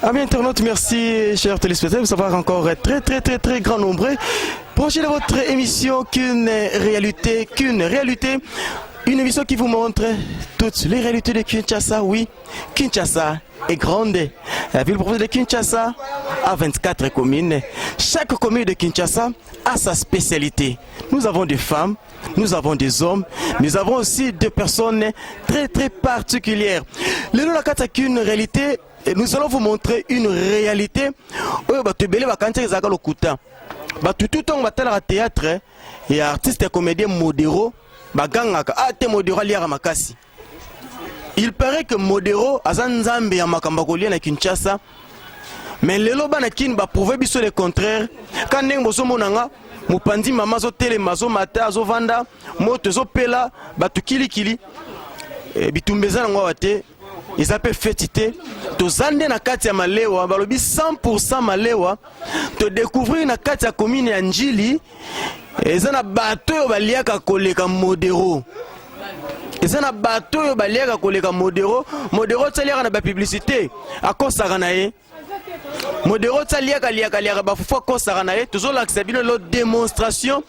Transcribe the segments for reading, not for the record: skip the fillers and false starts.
Amis internautes, merci chers téléspectateurs, vous savoir encore très grand nombre. Prochaine de votre émission qu'une réalité, une émission qui vous montre toutes les réalités de Kinshasa. Oui, Kinshasa est grande. La ville province de Kinshasa a 24 communes. Chaque commune de Kinshasa a sa spécialité. Nous avons des femmes, nous avons des hommes, nous avons aussi des personnes très particulières. Le nom de qu'une réalité. Et nous allons vous montrer une réalité. Tout le théâtre et artistes et comédiens modéraux. Il paraît que modéraux azanzambe ya makambakolia na Kinshasa. Mais les lobanakin ba prouver biso le contraire. Quand nengoso monanga mupandi mama zo tele mazo mata zo vanda moto zo pela batukili bitumbeza ngwa wate. Ils appellent fétité. To zande na kati ya malewa, balobi 100% malewa. To découvrir na kati ya commune ya Njili, ezana bato yo baliaka koleka modéro. Ezana bato yo baliaka koleka modéro. Modéro tsaliaka na ba publicité. Akosaka na ye. Modéro tsaliaka liaka bafufa kosaka na ye. Tozo lakisa bino lo démonstration.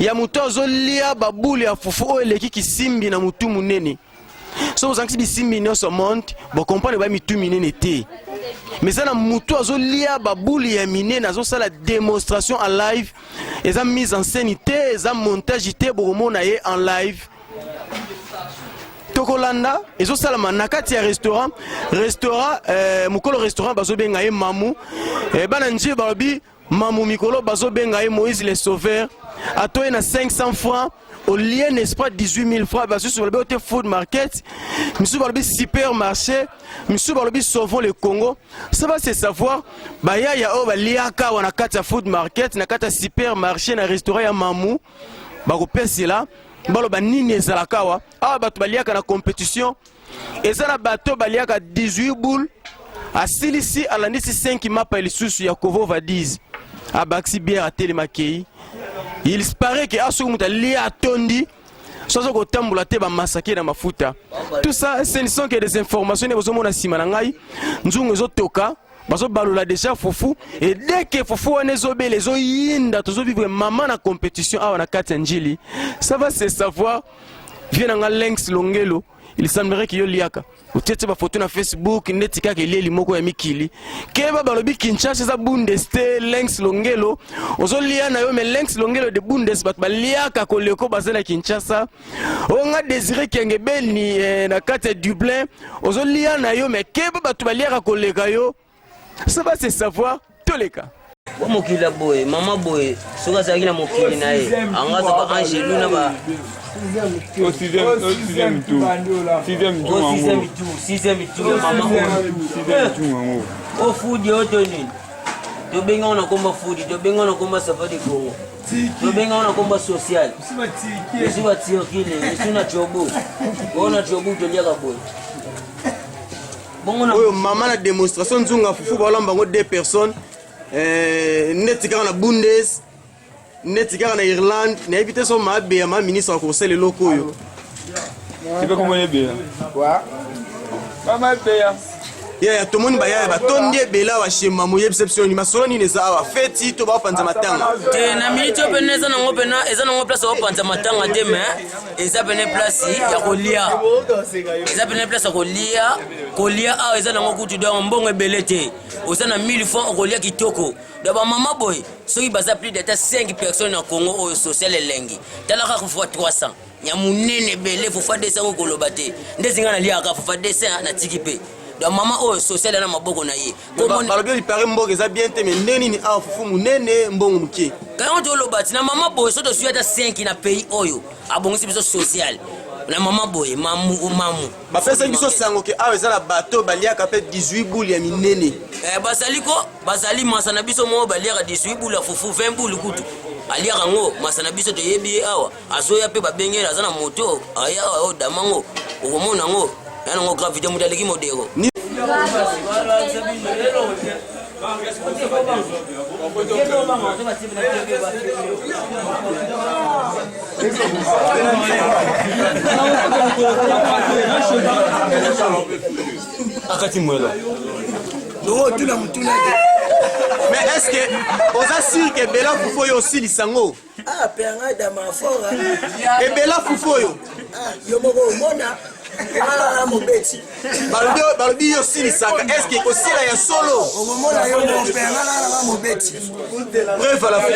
Ya muto zo lia babuli ya fufu o eleki kisimbi na mutu munene. So vous avez 6 millions sur monde, vous comprenez pas mitu minene té. Mais ça na mutu azo lia babouli ya mine na zo la démonstration en live, et ça mise en scène té, ça montage té boromona ye en live. Tokolanda, et zo sala manakati ya restaurant, mukolo restaurant bazo benga ye mamu, et bananji babi mamu mikolo bazo benga ye Moïse le sauveur, atoye na 500 francs. Au lieu n'est-ce pas 18 000 francs, parce que sur le food market, monsieur Balobi supermarché, monsieur Balobi sauvons le Congo. Ça va se savoir, bah ya liaka wana kata food market, na kata supermarché, na restaurant ya mamu, bah ko pesi là, baloba nini ezalakawa, ah bah baliaka na compétition, et ça na bateau baliaka 18 boules, à Silisi à la 5 mapa ilisusu ya Kovo va 10, à Baxi bière à Télémakei. Il paraît que Asumuta lia tondi, soit au tamboula te ba massacrer na mafuta. Tout ça, ce ne sont que des informations. Nous avons simanangai, nous avons toka, baso balula déjà foufou. Et dès que foufou a nezobe les oyinda, tous vivre maman na compétition à na katanjili. Ça va se savoir. Viens dans Lenx Longelo. Il semblerait qu'il y ait liaka. Vous avez des photos sur Facebook, netika ke lieli moko ya mikili. Keba balobi Kinshasa za Bundeste Lenx Longelo. Ozo lia na yo me Lenx Longelo de Bundes bat ba liaka koleko bazela Kinshasa. Onga désiré kengebel ni na kate Dublin. Ozo lia na yo me keba batu ba liaka koleka yo. Ça va se savoir tous les cas. Mokila boy, mama boy, soka zaki na mokili na ye. Angaza ba Angelu na ba sixième tour, maman. Au food, you don't to bring on a combat food, to bring on a combat safari Congo, to bring on a combat social. You see what you're killing, you see not your book, on a your book to Yaga boy. Maman a démonstration zunga fufu balamba 2 personnes, netika na Bundes. Netika na Irlande, na éviter son mabe ma ministre en conseil les locaux yo. Tu peux comprendre bien. Quoi? Pas mal bien. Ya tout monde ba ya ba tondi bela wa shema mo exception ni masolo ni neza wa feti to ba panza matanga. Te na milito peneza na ngopena eza na ngo place wa panza matanga deme eza bene place ya kolia. Eza bene place ya kolia a eza na ngo kutu do mbongo belete. Oza na 1000 francs kolia kitoko. D'abord maman boy, soki baza plus de 5 personnes en Congo au social lengi. Talaka ko fois 300. Ya munene bele fo fa 200 ko lobate. Ndezinga na liaka fo fa 200 na tikipe. Donc maman au social na maboko na ye. Comment il paraît mboko eza bien te mais neni ni a fufu munene mbongo mukie. Quand on lobati na maman boy so to suya 5 na pays oyo. Abongisi biso social. Na maman boy mamu. Ba pesa biso sango ke a eza la bateau baliaka pe 18 boules ya minene. Basali masana biso mo baliaka 18 boules fufu 20 boules kutu. Aliaka ngo masana biso to yebi awa. Azoya pe babengela azana moto. Aya o damango. Okomona ngo. Yana ngo gravité mutaleki modero. Akati mwela. Mais est-ce que oza sûr que Bella Fufoyo aussi lisango? Ah, peranga damafora. Et Bella Fufoyo. Ah, yomoko mona. Ah, mobeti. Balobi yo aussi lisaka. Est-ce que kosila ya solo? Omona yomo peranga mobeti. Bref à la fin.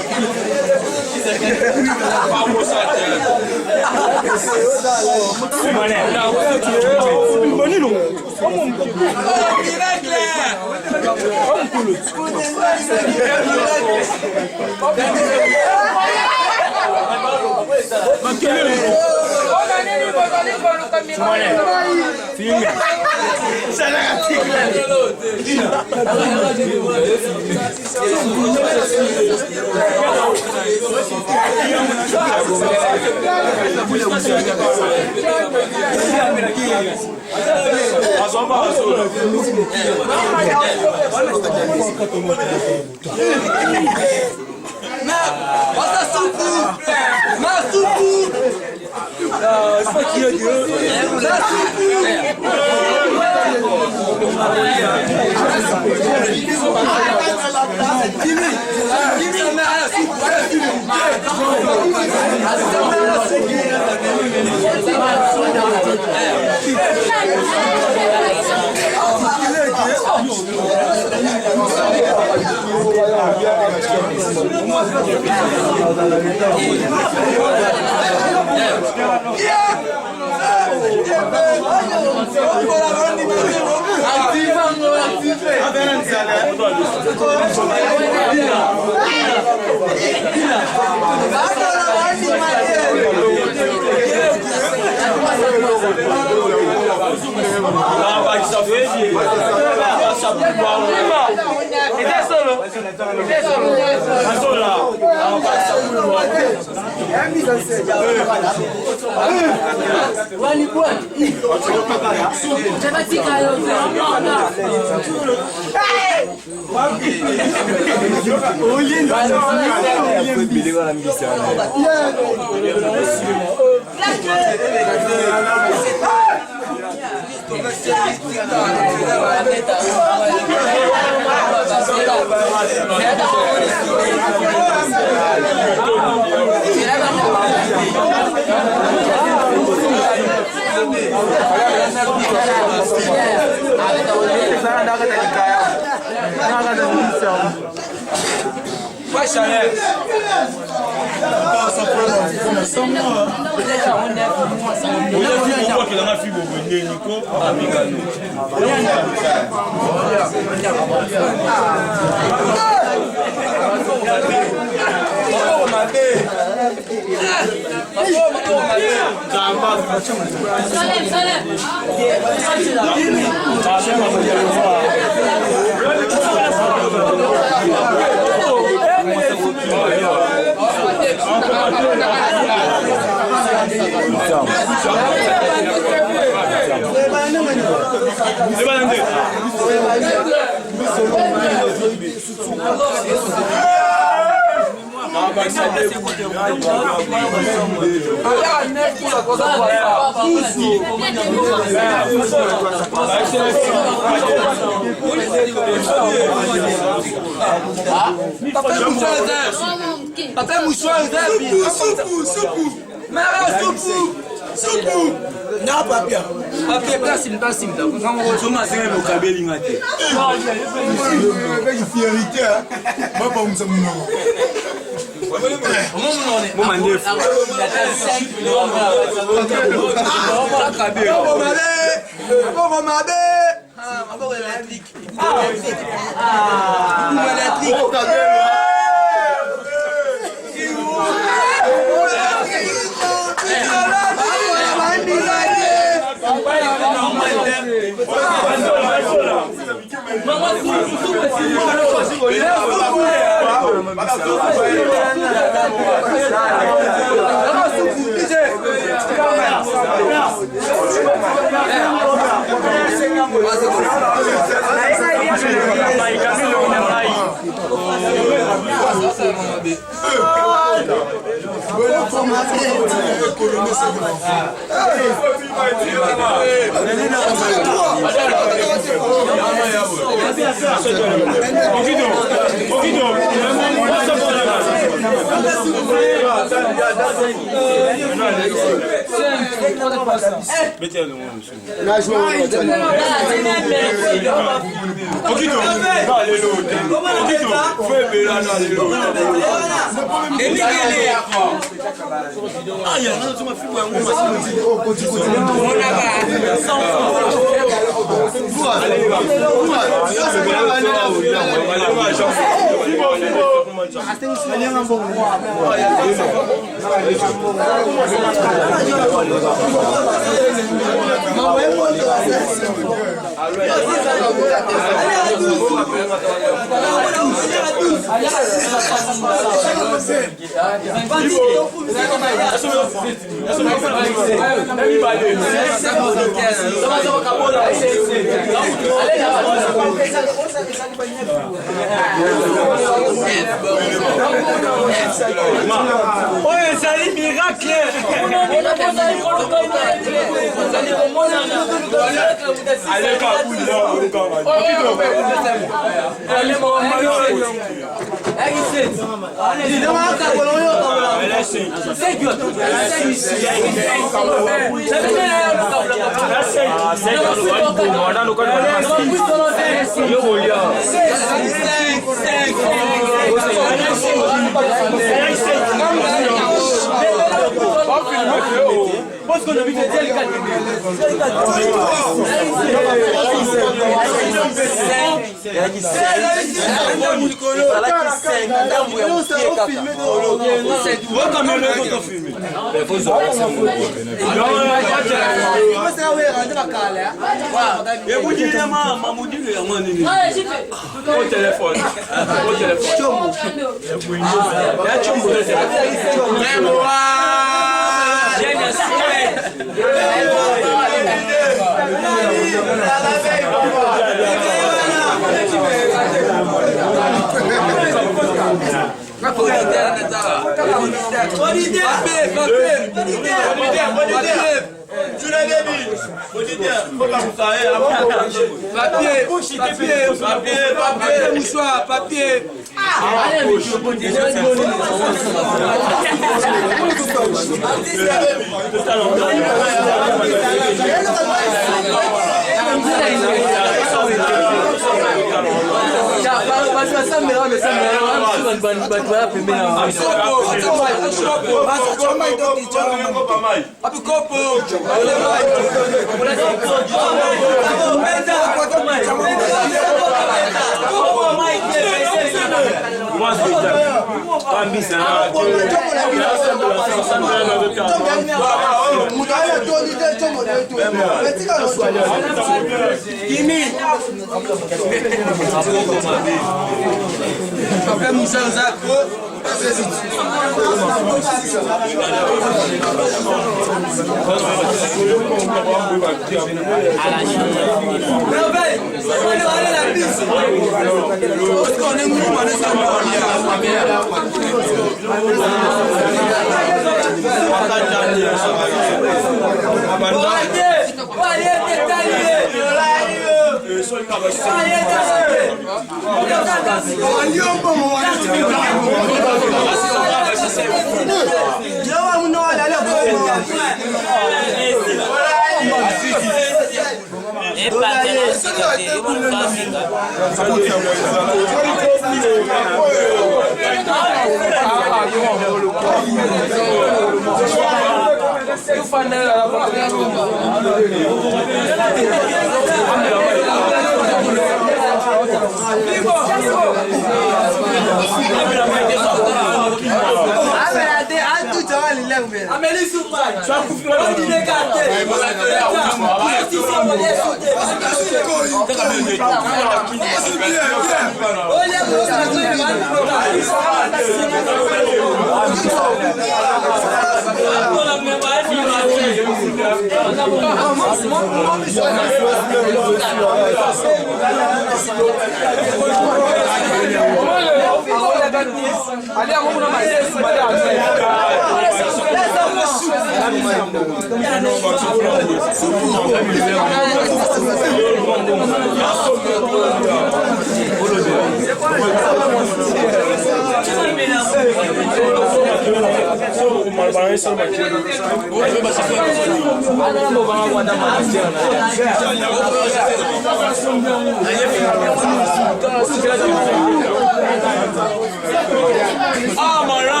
Ah, Mara!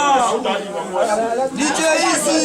DJ ici!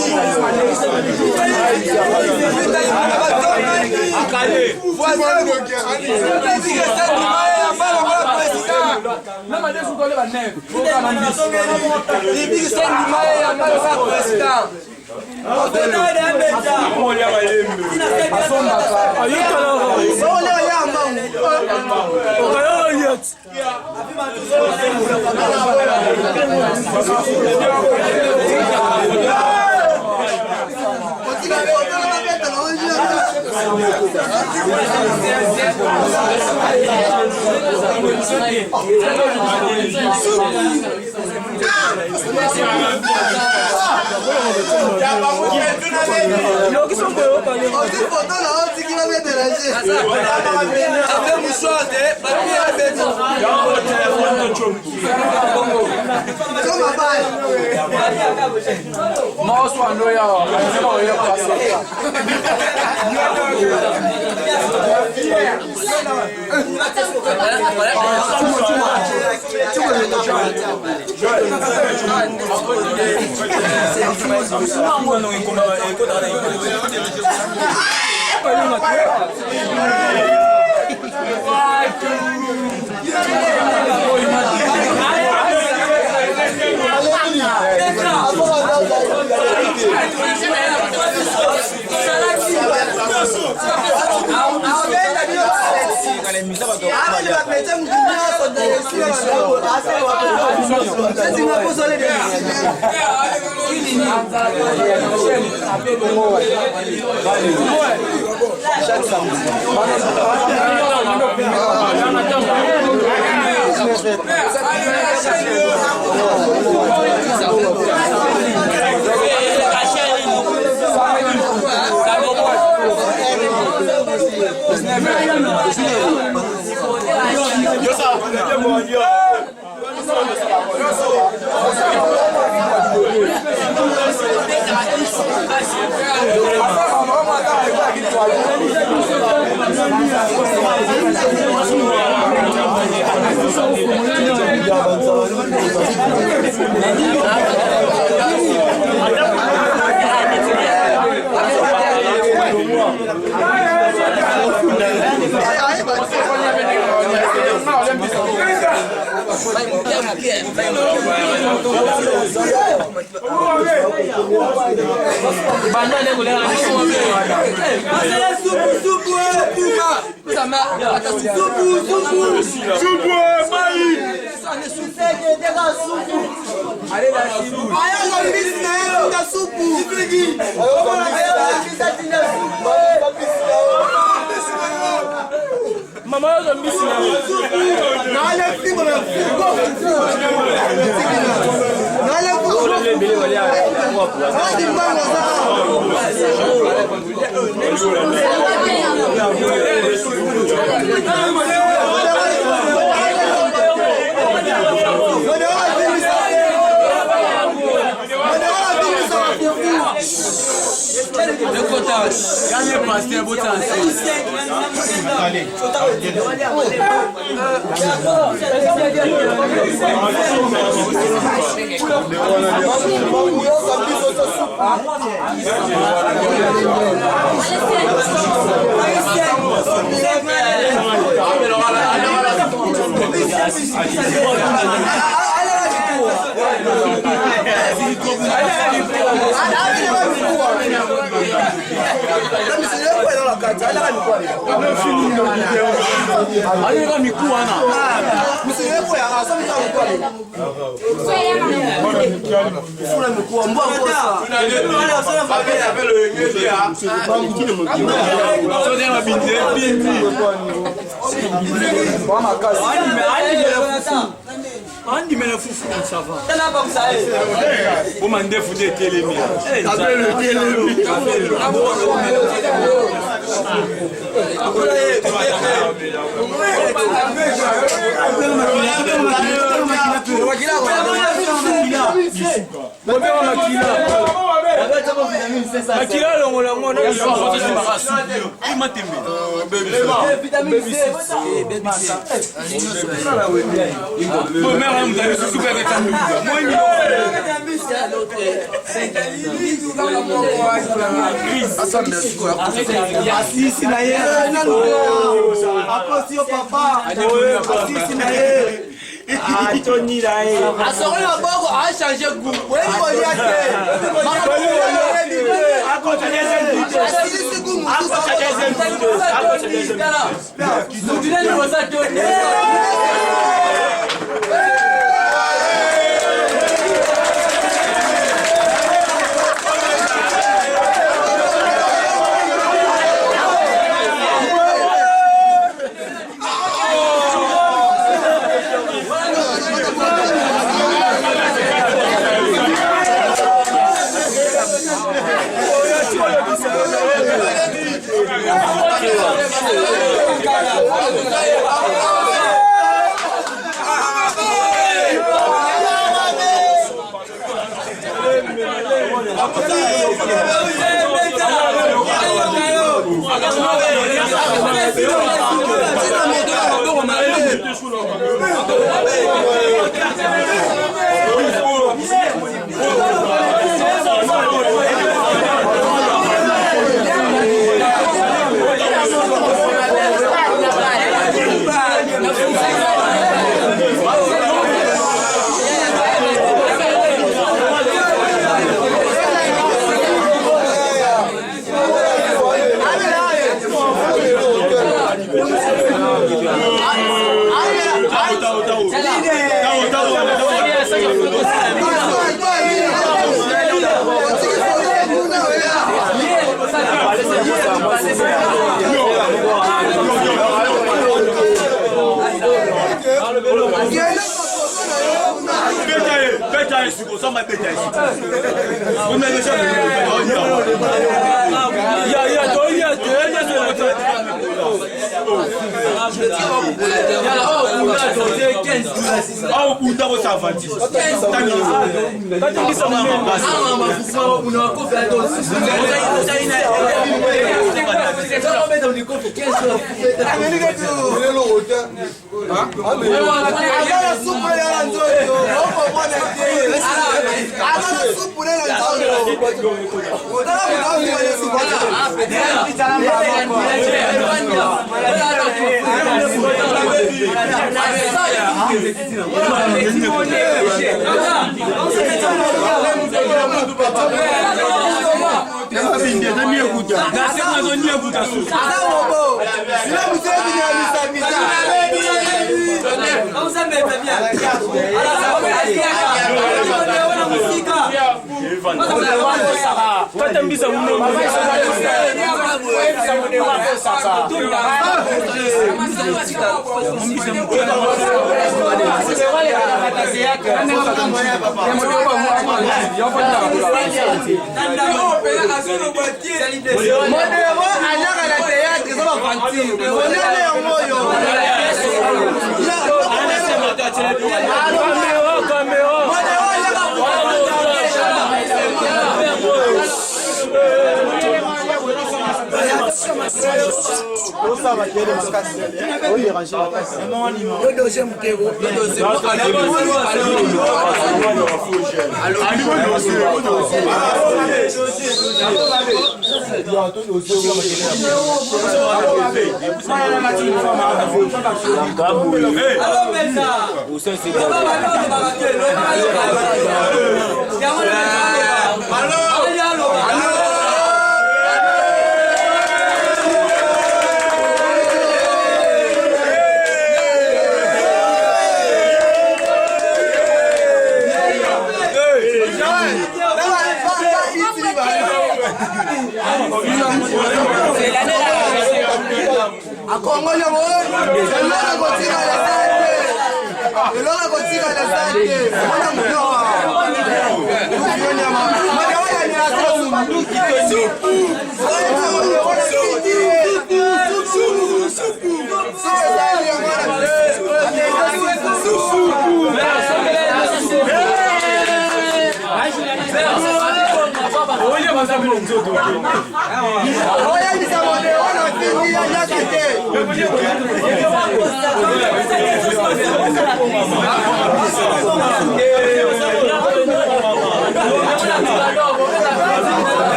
Andi mena fufu ça va. Tana ba ça est. Pour mande fouter télémi. Appelle le télémi. Makila longo longo na Tony là a sorti la barre a changé goût. Oui,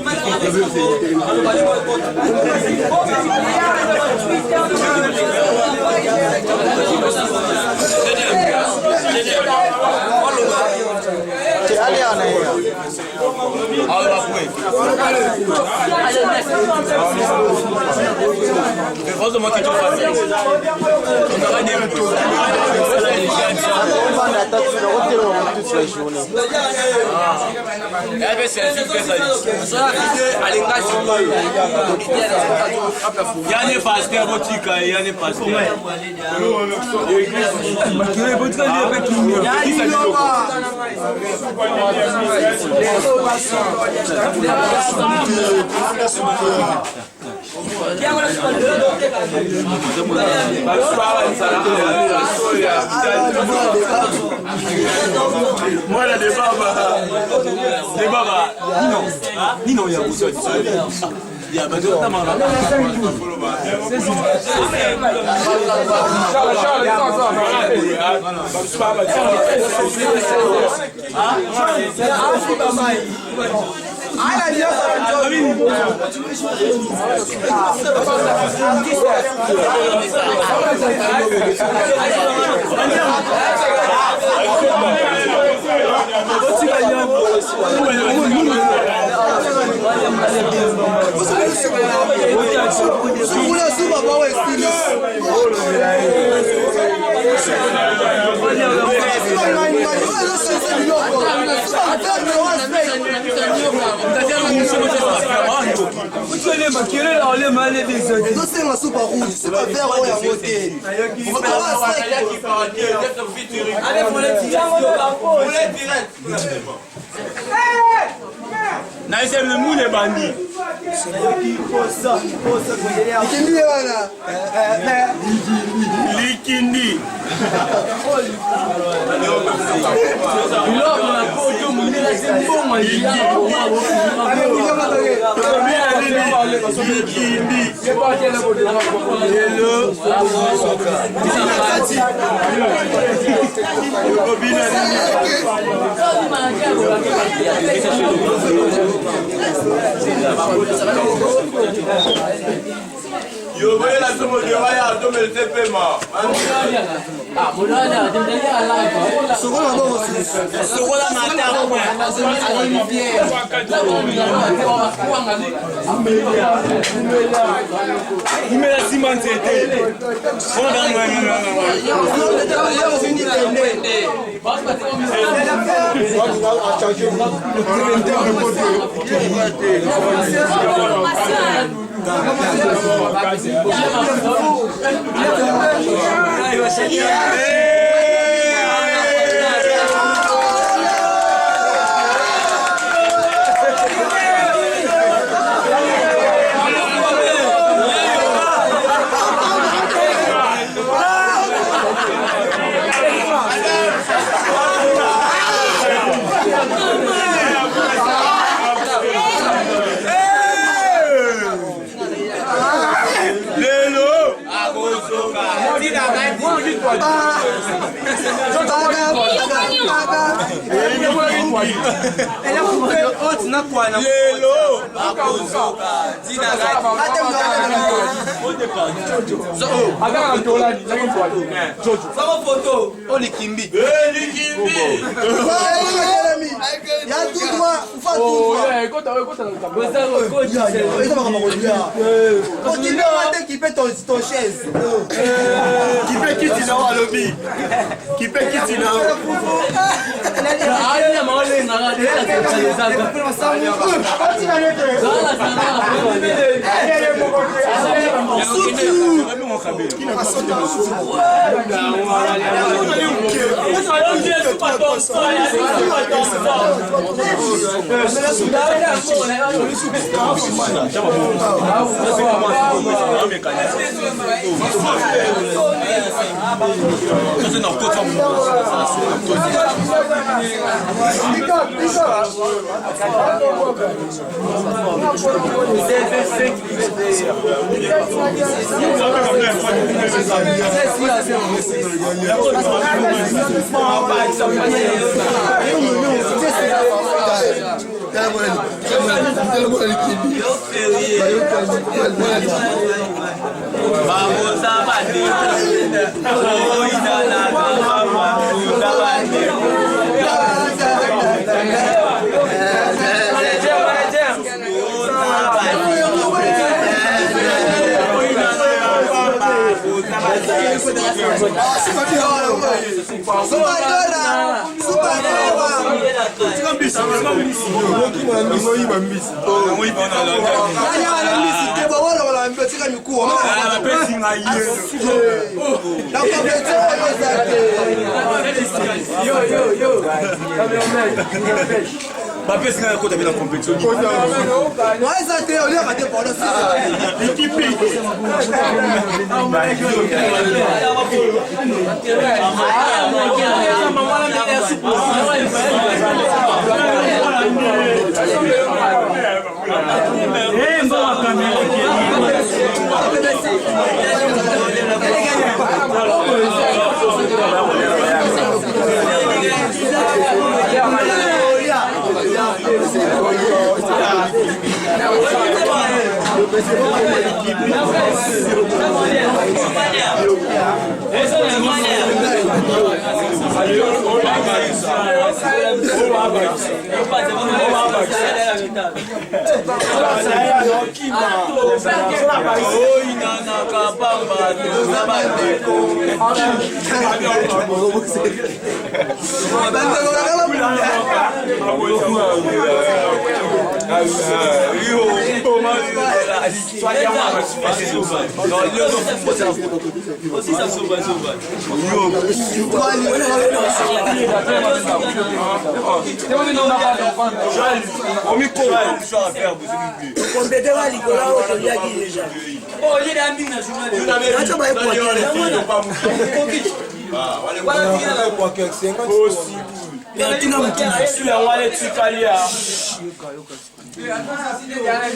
Mas Yann pasteur botika yann pasteur Mwana de baba Nino ya kuso ya bazo tamara Naïsem le moule bandit. Likindi. Yo voy a la somo de vaya a tomar el TPMA. Elle a coupé haute na quoi na Yelo akozoka dina gati sama photo on kimbi ya tout droit ufa tout droit qui peut ton chaise qui peut quitter dans lobby qui peut quitter dans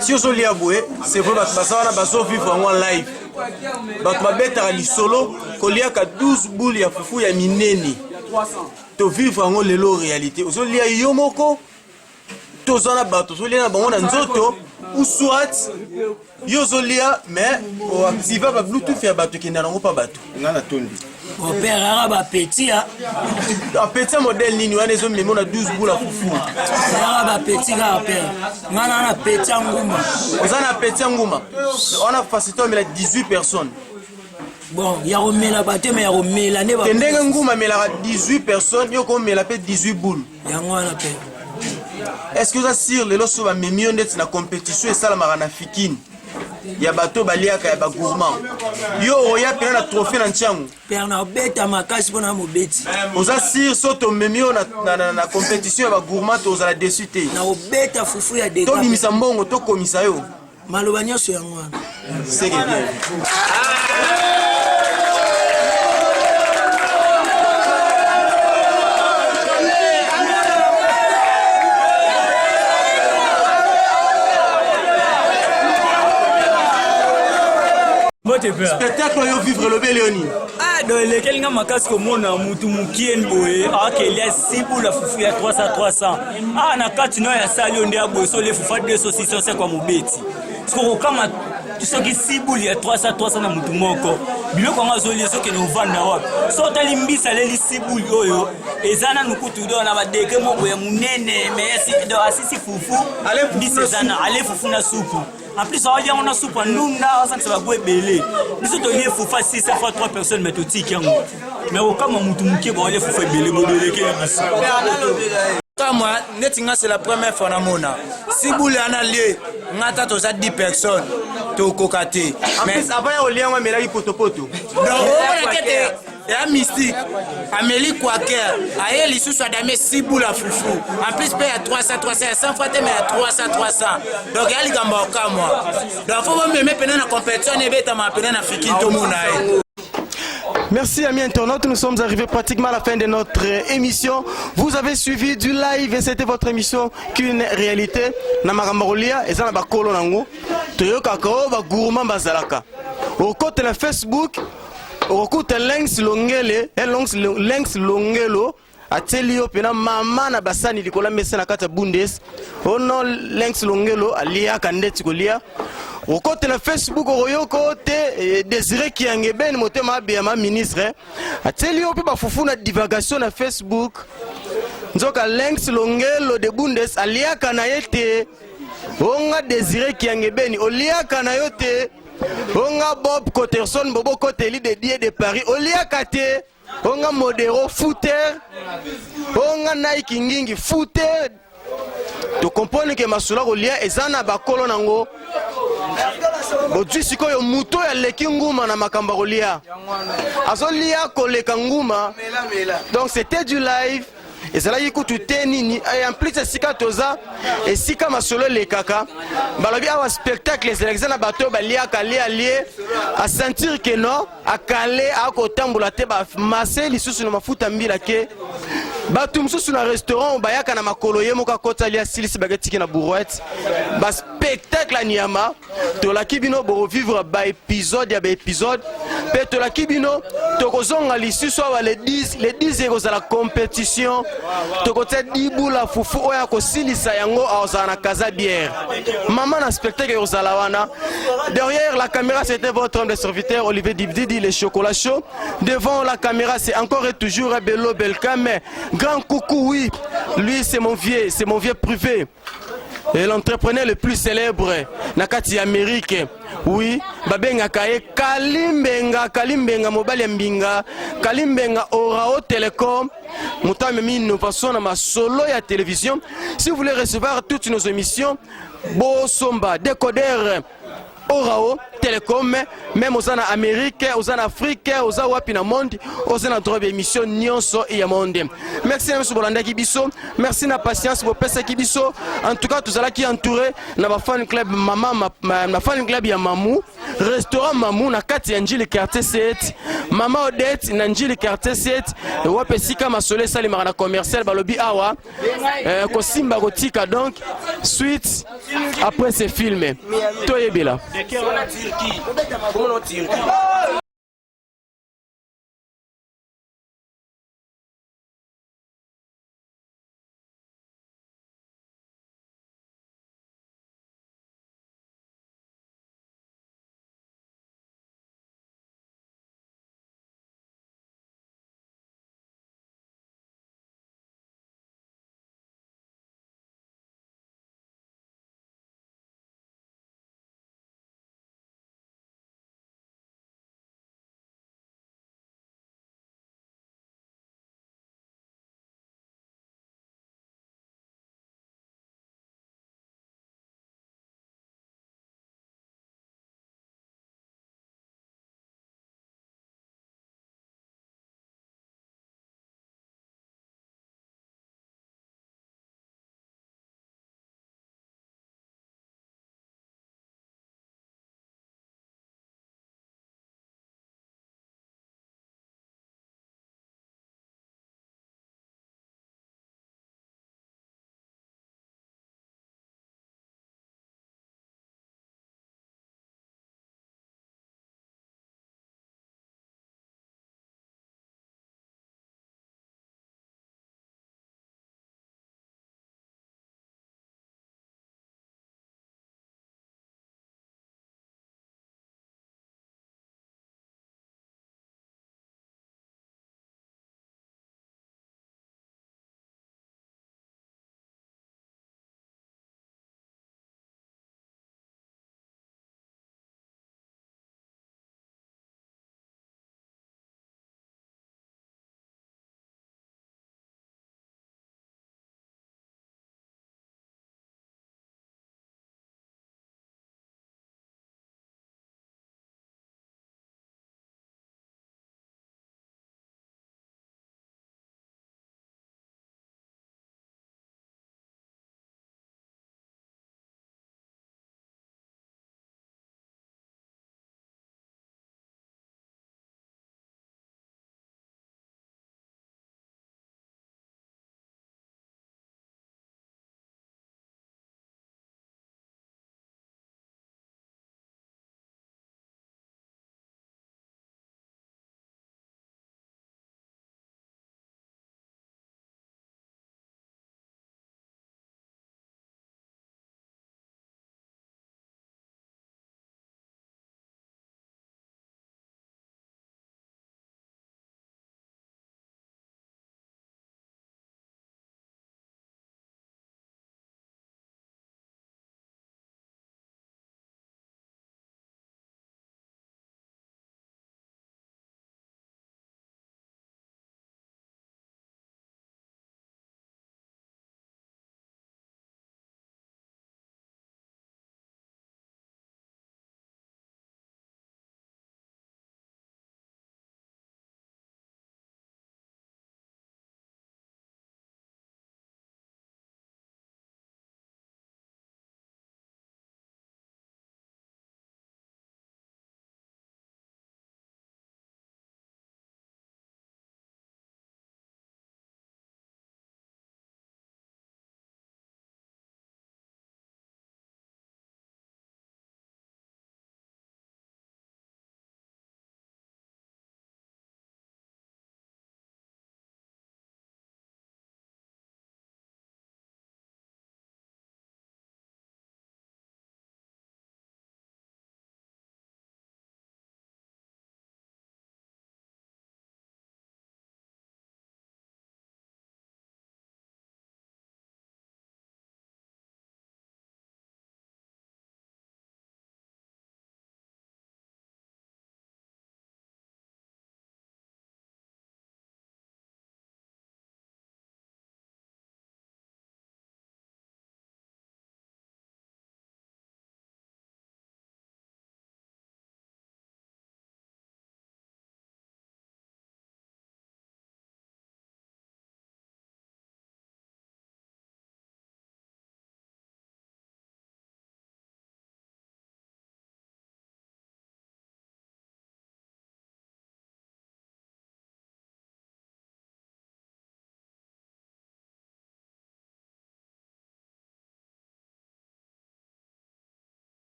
Si on lit à boué, c'est vrai que ça va vivre en live. Donc ma bête à l'isolo, qu'il y a 12 boules ya fufu ya mineni. To vivre en lelo réalité. Ozo lia yomoko, to zana bato, to lia bango na nzoto ou soit yozo lia mais pour activer ba Bluetooth ya bato qui n'ango pas bato. Ngana tondi. Mon père arabe a petit hein. A petit modèle nini wana ezo memo na 12 boules ya fufu. Arabe a petit ga père. Ngana na petit nguma. Ozana petit nguma. On a facilité mais la 18 personnes. Bon, il y a remela baté mais il y a remela ne ba. Ndenge nguma mela 18 personnes, yo ko mela pe 18 boules. Ya ngwana pe. Est-ce que ça sire les loso ba memi ondeti na compétition et sala marana fikine? Ya bato baliaka ya ba gourmand. Yo oya pe na trophée na ntyangu. Père na beta makasi pona mo beti. Oza sire soto memi na compétition ya ba gourmand to za la déçuté. Na obeta fufu ya de. To limisa mbongo to komisa yo. Maloba nyoso ya ngwana. C'est bien. Spectacle yo vivre le Léonie. Ah, dans lequel nga makasi komona mutu mukien boye akelia sibu la fufu ya 300. Ah na kati no ya sali onde ya boye so le fufu de saucisson c'est kwa mobeti. Siko kama soki sibu ya 300 na mutu moko. Biloko nga zoli soki no vanda wapi. So tali mbisa leli sibu oyo ezana nukutu do na ba deke moko ya munene mais do asisi fufu. Mbisa ezana ale fufu na supu. En plus, on a une soupe en Nunda, ça va être belé. Nous sommes allés pour faire 6 fois 3 personnes, mais tout tic. Mais au cas où on aller pour faire belé, moi, c'est la première fois que si vous voulez aller, on a 10 personnes. En plus, avant, on lien, mais là, il poto. Et mystique, Amélie Quaker, aïe, les sous-soins d'Amé Sibou la foufou. En plus, paye à 300, 100 fois, mais à 300. Donc, il y a les gambas au cas, moi. Donc, il faut me mettre dans la compétition et mettre ma peine à Fiki tout le monde. Merci amis internautes, nous sommes arrivés pratiquement à la fin de notre émission. Vous avez suivi du live et c'était votre émission qu'une réalité. Namarambarolia et ça na bakolo nango. Toyo kakao ba gourmand bazalaka. Au côté de Facebook, au côté Lenx Longele, Lenx Longelo ateli yo pena mama na basani likola mesa na kata bundes ono Lenx Longelo alia kandeti kolia okote na Facebook oyoko te Désiré Kiangeben motema abiyama ministre ateli yo pe bafufu na divagation na Facebook nzoka Lenx Longelo de bundes alia kana yete onga Désiré Kiangeben olia kana yote onga Bob Cotterson Bobo Koteli de Die de Paris olia kate onga Modero footer onga Nike Ngingi footer to comprendre que masula olia ezana bakolo nango bozwi sikoyo muto ya leki nguma na makamba olia azolia koleka nguma donc c'était du live et ça là yikutu tenini et en plus sika toza et sika masolo le kaka balobi awa spectacle les élections bato balia kali allié à sentir que non à calé à kotambola te ba masser lisusu na mafuta mbila ke bato mususu na restaurant bayaka na makolo ye moka kota lia silisi bagetiki na brouette ba spectacle anyama to la kibino bo vivre ba épisode ya ba épisode pe to la kibino to kozonga lisusu awa les 10 euros à la compétition tokote dibula fufu oya kosilisa yango aozala na kaza bière maman na spectacle ozala wana derrière la caméra c'était votre homme de serviteur Olivier Dibdidi le chocolat chaud devant la caméra c'est encore et toujours Bello Belkame grand coucou oui lui c'est mon vieux privé et l'entrepreneur le plus célèbre nakati Amérique oui babenga kaye Kalimbenga mobile mbinga Kalimbenga Orao Telecom Moutame mi innovation na ma solo ya télévision. Si vous voulez recevoir toutes nos émissions Bosomba décodeur Orao Telecom même aux en Amérique aux en Afrique aux wapi na monde aux en droit émission nyonso ya monde. Merci à monsieur Bolanda Kibiso, merci na patience pour pesa Kibiso. En tout cas tout ça qui entouré na ba fan club mama na fan club ya Mamou, restaurant Mamou na kati ya Njili quartier 7. Mama Odette na Njili quartier 7 wapi sika masole sali marana commercial balobi awa ko simba gotika donc suite après ce film. Toyebela. Turquie. Comment on Turquie?